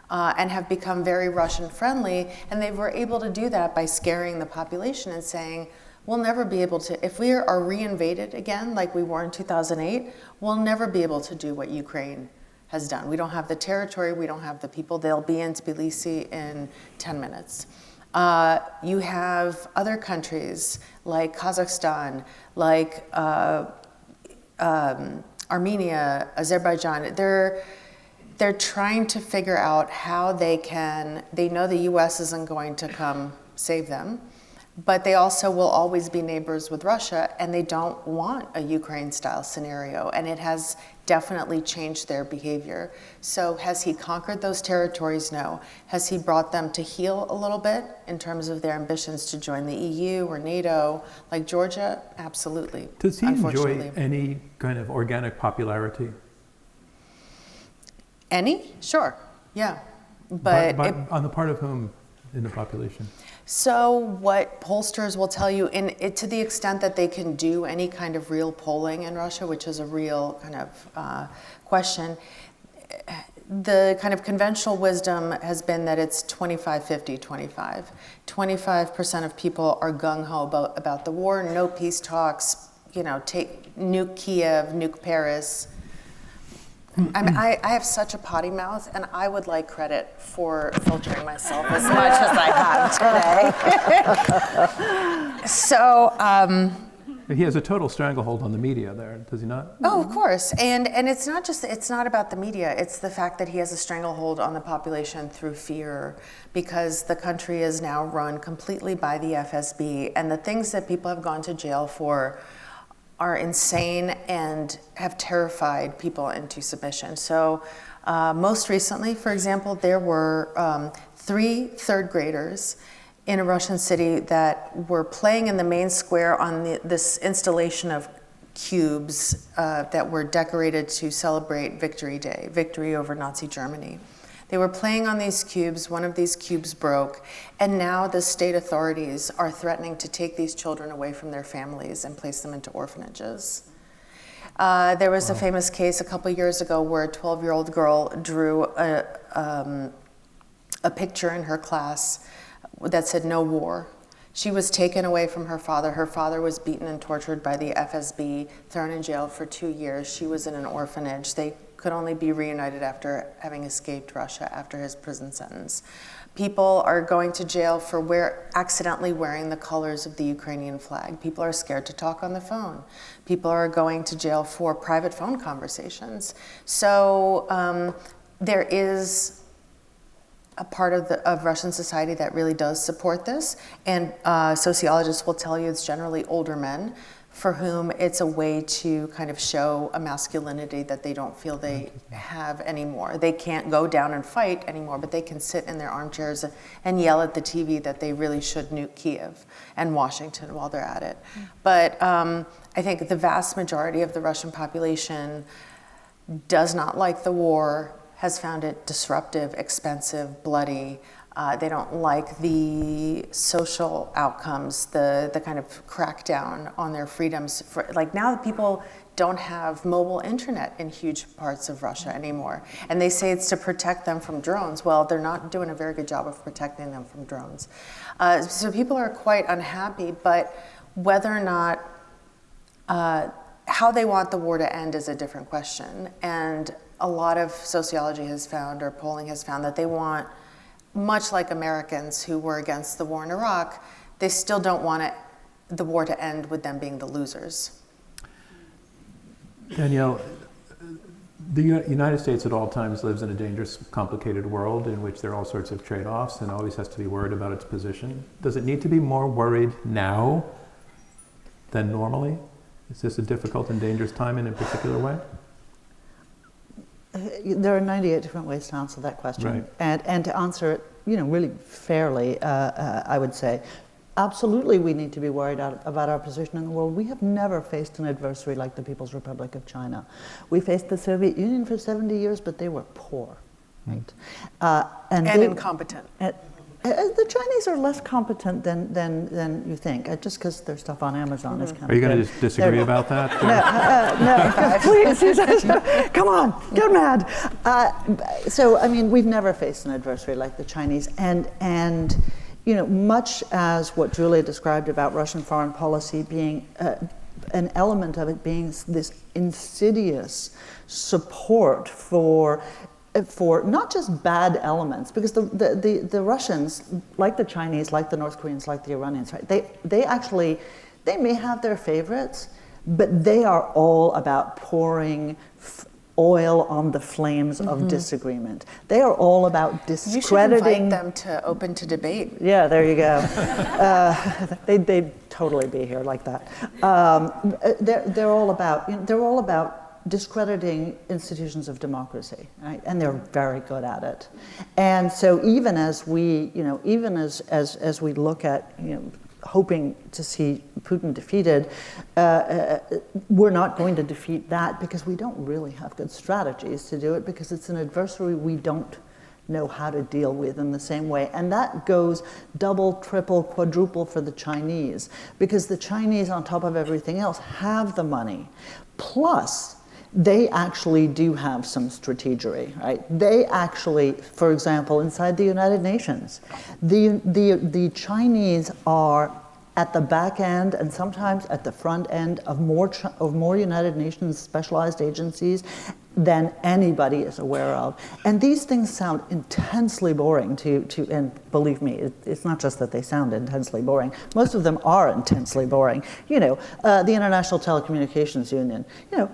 and have become very Russian-friendly. And they were able to do that by scaring the population and saying, we'll never be able to, if we are re-invaded again, like we were in 2008, we'll never be able to do what Ukraine has done. We don't have the territory, we don't have the people. They'll be in Tbilisi in 10 minutes. You have other countries like Kazakhstan, like Armenia, Azerbaijan. they're trying to figure out how they know the U.S. isn't going to come save them, but they also will always be neighbors with Russia, and they don't want a Ukraine-style scenario, and it has definitely changed their behavior. So has he conquered those territories? No. Has he brought them to heel a little bit in terms of their ambitions to join the EU or NATO, like Georgia? Absolutely. Does he enjoy any kind of organic popularity? Any? Sure, yeah. But on the part of whom in the population? So what pollsters will tell you, to the extent that they can do any kind of real polling in Russia, which is a real kind of question, the kind of conventional wisdom has been that it's 25-50-25. 25% of people are gung-ho about the war, no peace talks, nuke Kiev, nuke Paris. I have such a potty mouth, and I would like credit for filtering myself as much as I have today. So, he has a total stranglehold on the media there, does he not? Oh, of course. And it's not about the media. It's the fact that he has a stranglehold on the population through fear, because the country is now run completely by the FSB, and the things that people have gone to jail for are insane and have terrified people into submission. So most recently, for example, there were 3 third graders in a Russian city that were playing in the main square on this installation of cubes that were decorated to celebrate Victory Day, victory over Nazi Germany. They were playing on these cubes, one of these cubes broke, and now the state authorities are threatening to take these children away from their families and place them into orphanages. There was a famous case a couple years ago where a 12-year-old girl drew a picture in her class that said "No war." She was taken away from her father. Her father was beaten and tortured by the FSB, thrown in jail for 2 years. She was in an orphanage. They could only be reunited after having escaped Russia after his prison sentence. People are going to jail for accidentally wearing the colors of the Ukrainian flag. People are scared to talk on the phone. People are going to jail for private phone conversations. So there is a part of Russian society that really does support this, and sociologists will tell you it's generally older men for whom it's a way to kind of show a masculinity that they don't feel they have anymore. They can't go down and fight anymore, but they can sit in their armchairs and yell at the TV that they really should nuke Kiev and Washington while they're at it. But I think the vast majority of the Russian population does not like the war, has found it disruptive, expensive, bloody. They don't like the social outcomes, the kind of crackdown on their freedoms. Like now people don't have mobile internet in huge parts of Russia anymore. And they say it's to protect them from drones. Well, they're not doing a very good job of protecting them from drones. So people are quite unhappy, but whether or not, how they want the war to end is a different question. And a lot of sociology has found, or polling has found, that they want, much like Americans who were against the war in Iraq, they still don't want the war to end with them being the losers. Danielle, the United States at all times lives in a dangerous, complicated world in which there are all sorts of trade-offs and always has to be worried about its position. Does it need to be more worried now than normally? Is this a difficult and dangerous time in a particular way? There are 98 different ways to answer that question. Right. And to answer it, really fairly, I would say, absolutely we need to be worried about our position in the world. We have never faced an adversary like the People's Republic of China. We faced the Soviet Union for 70 years, but they were poor. Right? And incompetent. The Chinese are less competent than you think, just because their stuff on Amazon is kind of. Are you going to disagree about that? No, please, come on, get mad. So, I mean, we've never faced an adversary like the Chinese, and much as what Julia described about Russian foreign policy being an element of it being this insidious support for not just bad elements, because the Russians, like the Chinese, like the North Koreans, like the Iranians, right? They may have their favorites, but they are all about pouring oil on the flames of disagreement. They are all about discrediting. You should invite them to Open to Debate. Yeah, there you go. They'd totally be here like that. They're all about discrediting institutions of democracy, right? And they're very good at it. And so even as we, as we look at, hoping to see Putin defeated, we're not going to defeat that because we don't really have good strategies to do it, because it's an adversary we don't know how to deal with in the same way. And that goes double, triple, quadruple for the Chinese, because the Chinese, on top of everything else, have the money. Plus, they actually do have some strategery, right? They actually, for example, inside the United Nations, the Chinese are at the back end and sometimes at the front end of more United Nations specialized agencies than anybody is aware of. And these things sound intensely boring to and believe me, it's not just that they sound intensely boring. Most of them are intensely boring. The International Telecommunications Union,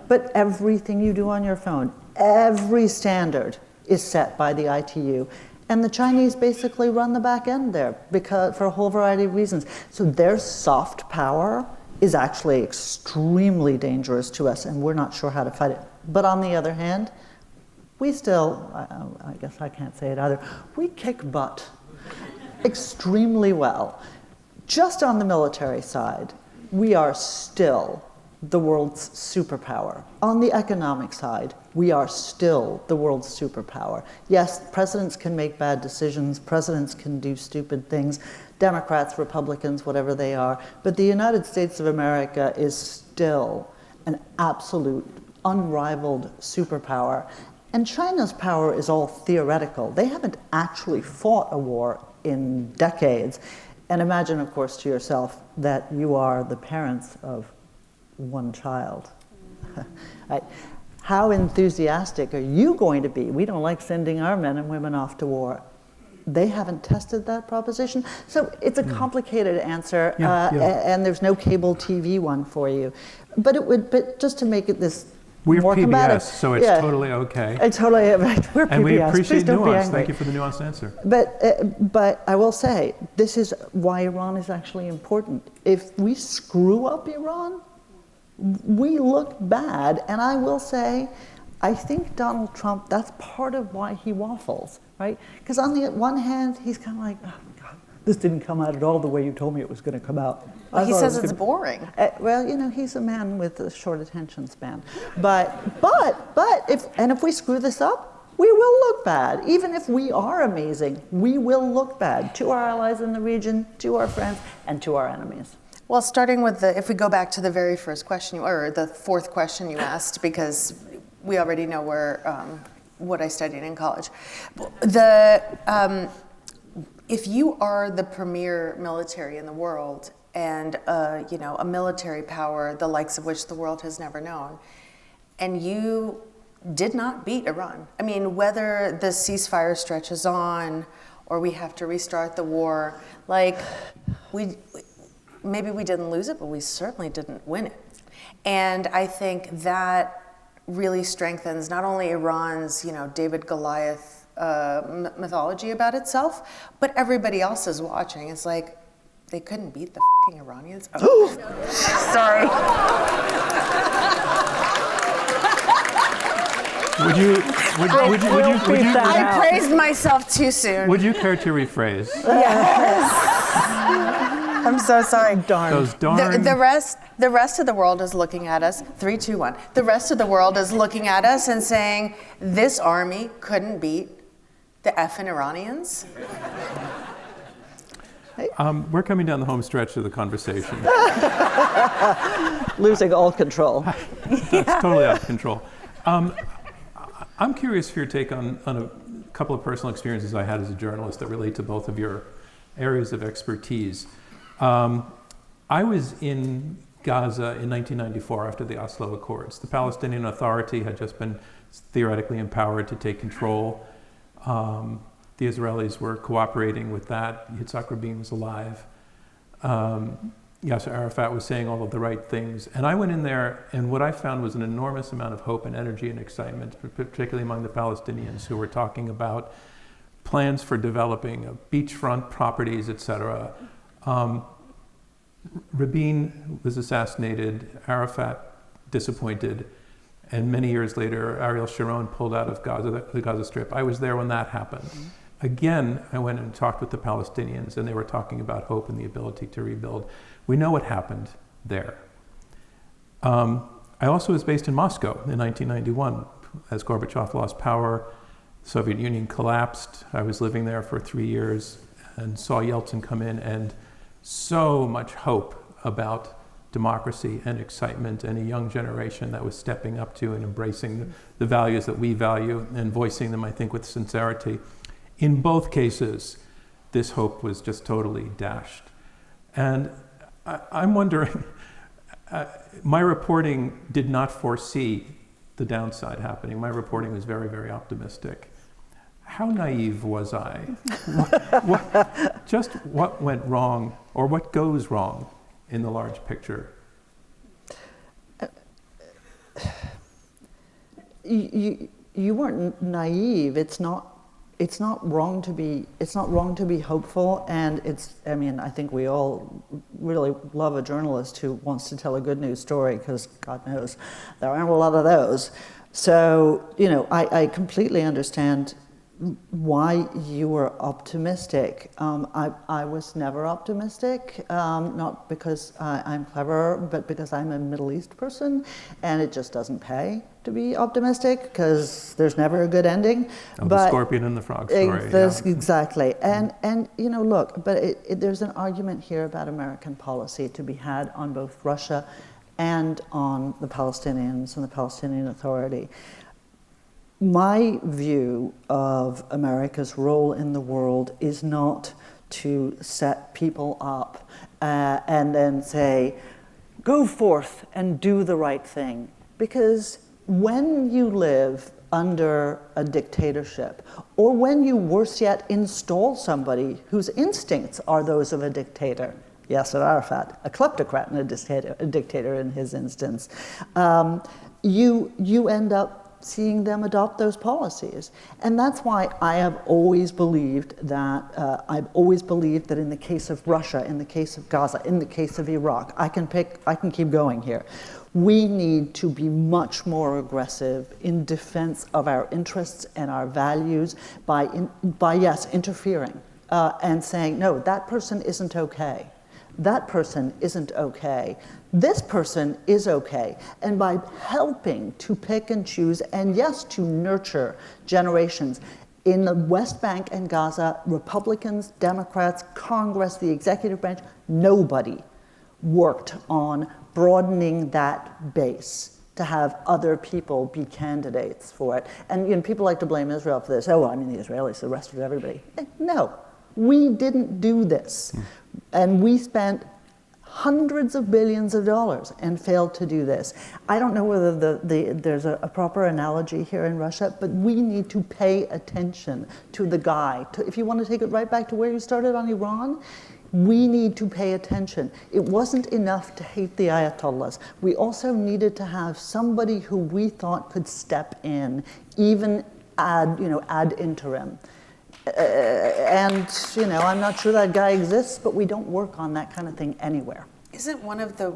but everything you do on your phone, every standard is set by the ITU. And the Chinese basically run the back end there for a whole variety of reasons. So their soft power is actually extremely dangerous to us, and we're not sure how to fight it. But on the other hand, we still, I guess I can't say it either, we kick butt extremely well. Just on the military side, we are still the world's superpower. On the economic side, we are still the world's superpower. Yes, presidents can make bad decisions, presidents can do stupid things, Democrats, Republicans, whatever they are, but the United States of America is still an absolute, unrivaled superpower. And China's power is all theoretical. They haven't actually fought a war in decades. And imagine, of course, to yourself that you are the parents of one child. Right? How enthusiastic are you going to be? We don't like sending our men and women off to war. They haven't tested that proposition. So it's a complicated answer, and there's no cable TV one for you. But just to make it this We're more PBS, combative. so it's totally okay. It's totally right. We're PBS. And we appreciate Please don't be nuance. angry. Thank you for the nuanced answer. But I will say, this is why Iran is actually important. If we screw up Iran, we look bad. And I will say, I think Donald Trump, that's part of why he waffles, right? Because on the one hand, he's kind of like, oh God, this didn't come out at all the way you told me it was going to come out. Well, he says it's boring. Well, he's a man with a short attention span. But if we screw this up, we will look bad. Even if we are amazing, we will look bad to our allies in the region, to our friends, and to our enemies. Well, starting with if we go back to the very first question, or the fourth question you asked, because we already know what I studied in college. If you are the premier military in the world and a military power, the likes of which the world has never known, and you did not beat Iran. I mean, whether the ceasefire stretches on or we have to restart the war, maybe we didn't lose it, but we certainly didn't win it. And I think that really strengthens not only Iran's, David Goliath mythology about itself, but everybody else is watching. It's like, they couldn't beat the f***ing Iranians. Oh, sorry. I praised myself too soon. Would you care to rephrase? Yes. I'm so sorry. Darn. Those darn. The rest of the world is looking at us. 3, 2, 1. The rest of the world is looking at us and saying, this army couldn't beat the effing Iranians. We're coming down the home stretch of the conversation. Losing all control. That's totally out of control. I'm curious for your take on a couple of personal experiences I had as a journalist that relate to both of your areas of expertise. I was in Gaza in 1994 after the Oslo Accords. The Palestinian Authority had just been theoretically empowered to take control. The Israelis were cooperating with that. Yitzhak Rabin was alive. Yasser Arafat was saying all of the right things. And I went in there, and what I found was an enormous amount of hope and energy and excitement, particularly among the Palestinians who were talking about plans for developing beachfront properties, etc. Rabin was assassinated, Arafat disappointed, and many years later, Ariel Sharon pulled out of Gaza, the Gaza Strip. I was there when that happened. Again, I went and talked with the Palestinians, and they were talking about hope and the ability to rebuild. We know what happened there. I also was based in Moscow in 1991. As Gorbachev lost power, the Soviet Union collapsed. I was living there for 3 years and saw Yeltsin come in, and so much hope about democracy and excitement and a young generation that was stepping up to and embracing the values that we value and voicing them, I think, with sincerity. In both cases, this hope was just totally dashed. And I'm wondering, my reporting did not foresee the downside happening. My reporting was very, very optimistic. How naive was I? What went wrong, or what goes wrong in the large picture? You weren't naive. It's not wrong to be hopeful, and I think we all really love a journalist who wants to tell a good news story, because God knows there aren't a lot of those. So, I completely understand why you were optimistic. I was never optimistic, not because I'm clever, but because I'm a Middle East person, and it just doesn't pay to be optimistic, because there's never a good ending. The scorpion and the frog story. Exactly. And look, but there's an argument here about American policy to be had on both Russia and on the Palestinians and the Palestinian Authority. My view of America's role in the world is not to set people up and then say, go forth and do the right thing. Because when you live under a dictatorship, or when you, worse yet, install somebody whose instincts are those of a dictator, Yasser Arafat, a kleptocrat and a dictator in his instance, you end up seeing them adopt those policies. And that's why I have always believed that, in the case of Russia, in the case of Gaza, in the case of Iraq, I can keep going here. We need to be much more aggressive in defense of our interests and our values by interfering and saying, no, that person isn't okay. That person isn't okay. This person is okay. And by helping to pick and choose, and yes, to nurture generations. In the West Bank and Gaza, Republicans, Democrats, Congress, the executive branch, nobody worked on broadening that base to have other people be candidates for it. And people like to blame Israel for this. The Israelis, the rest of everybody. No, we didn't do this. And we spent hundreds of billions of dollars and failed to do this. I don't know whether there's a proper analogy here in Russia, but we need to pay attention to the guy. If you want to take it right back to where you started on Iran, we need to pay attention. It wasn't enough to hate the Ayatollahs. We also needed to have somebody who we thought could step in, even ad interim. I'm not sure that guy exists, but we don't work on that kind of thing anywhere. Isn't one of the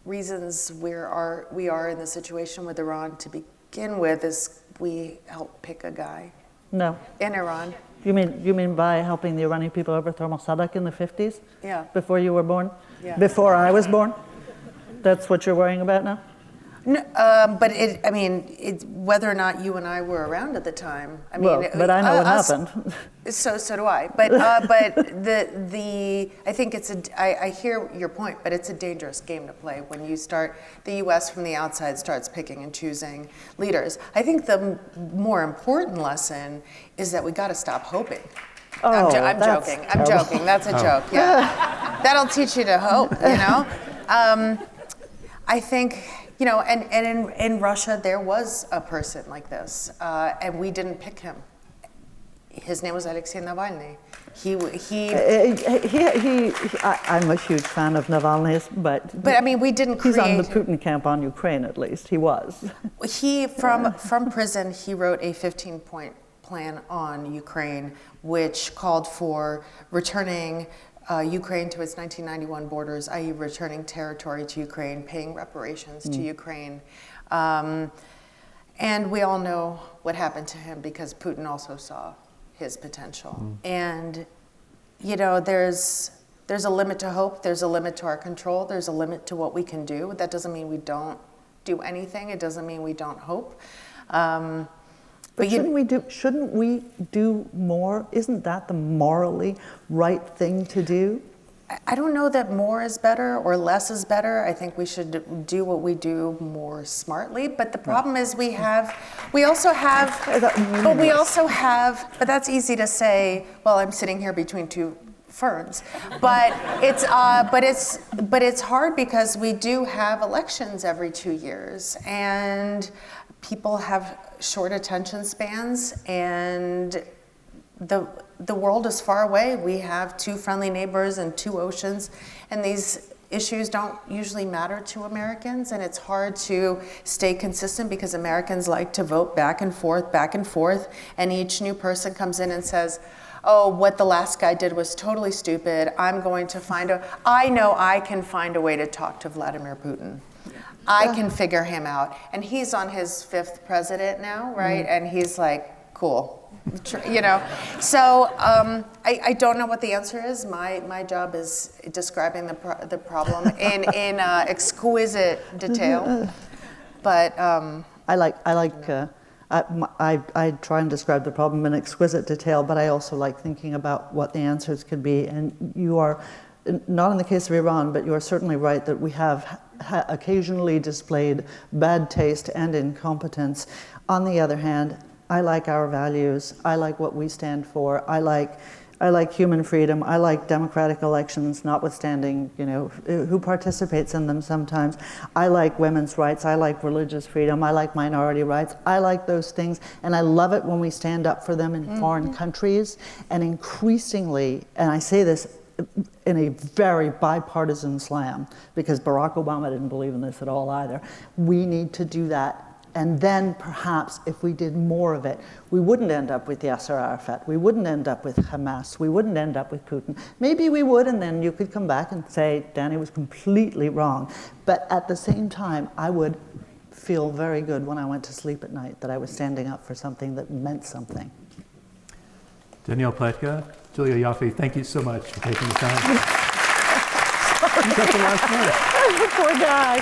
reasons we are in the situation with Iran to begin with is we help pick a guy? No. In Iran. You mean by helping the Iranian people overthrow Mossadegh in the 50s? Yeah. Before you were born? Yeah. Before I was born? That's what you're worrying about now? No, but it's whether or not you and I were around at the time. But I know what happened. So do I. But I think I hear your point, but it's a dangerous game to play when the U.S. from the outside starts picking and choosing leaders. I think the more important lesson is that we got to stop hoping. I'm joking. I'm joking. That's a joke. Yeah, that'll teach you to hope. I think. In Russia, there was a person like this, and we didn't pick him. his name was Alexei Navalny. I'm a huge fan of Navalny's, but I mean, we didn't create. He's on the Putin camp on Ukraine, at least. He was. He, from prison, he wrote a 15-point plan on Ukraine, which called for returning Ukraine to its 1991 borders, i.e. returning territory to Ukraine, paying reparations to Ukraine. And we all know what happened to him because Putin also saw his potential. And, you know, there's a limit to hope, there's a limit to our control, there's a limit to what we can do. That doesn't mean we don't do anything, it doesn't mean we don't hope. But shouldn't we do more? Isn't that the morally right thing to do? I don't know that more is better or less is better. I think we should do what we do more smartly. But the problem is but that's easy to say, well, I'm sitting here between two ferns. But it's hard because we do have elections every 2 years, and people have short attention spans, and the world is far away. We have two friendly neighbors and two oceans, and these issues don't usually matter to Americans, and it's hard to stay consistent because Americans like to vote back and forth, and each new person comes in and says, oh, what the last guy did was totally stupid. I know I can find a way to talk to Vladimir Putin. I can figure him out. And he's on his 5th president now, right? And he's like, cool. You know, so I don't know what the answer is. My job is describing the problem in exquisite detail. But I try and describe the problem in exquisite detail, but I also like thinking about what the answers could be. And you are, not in the case of Iran, but you are certainly right that we have occasionally displayed bad taste and incompetence. On the other hand, I like our values. I like what we stand for. I like human freedom. I like democratic elections, notwithstanding, you know, who participates in them sometimes. I like women's rights. I like religious freedom. I like minority rights. I like those things, and I love it when we stand up for them in foreign countries. And increasingly, and I say this in a very bipartisan slam, because Barack Obama didn't believe in this at all either, we need to do that. And then perhaps if we did more of it, we wouldn't end up with Yasser Arafat. We wouldn't end up with Hamas. We wouldn't end up with Putin. Maybe we would, and then you could come back and say, Danny was completely wrong. But at the same time, I would feel very good when I went to sleep at night that I was standing up for something that meant something. Danielle Pletka, Julia Ioffe, thank you so much for taking the time. You got the last word. Poor guy.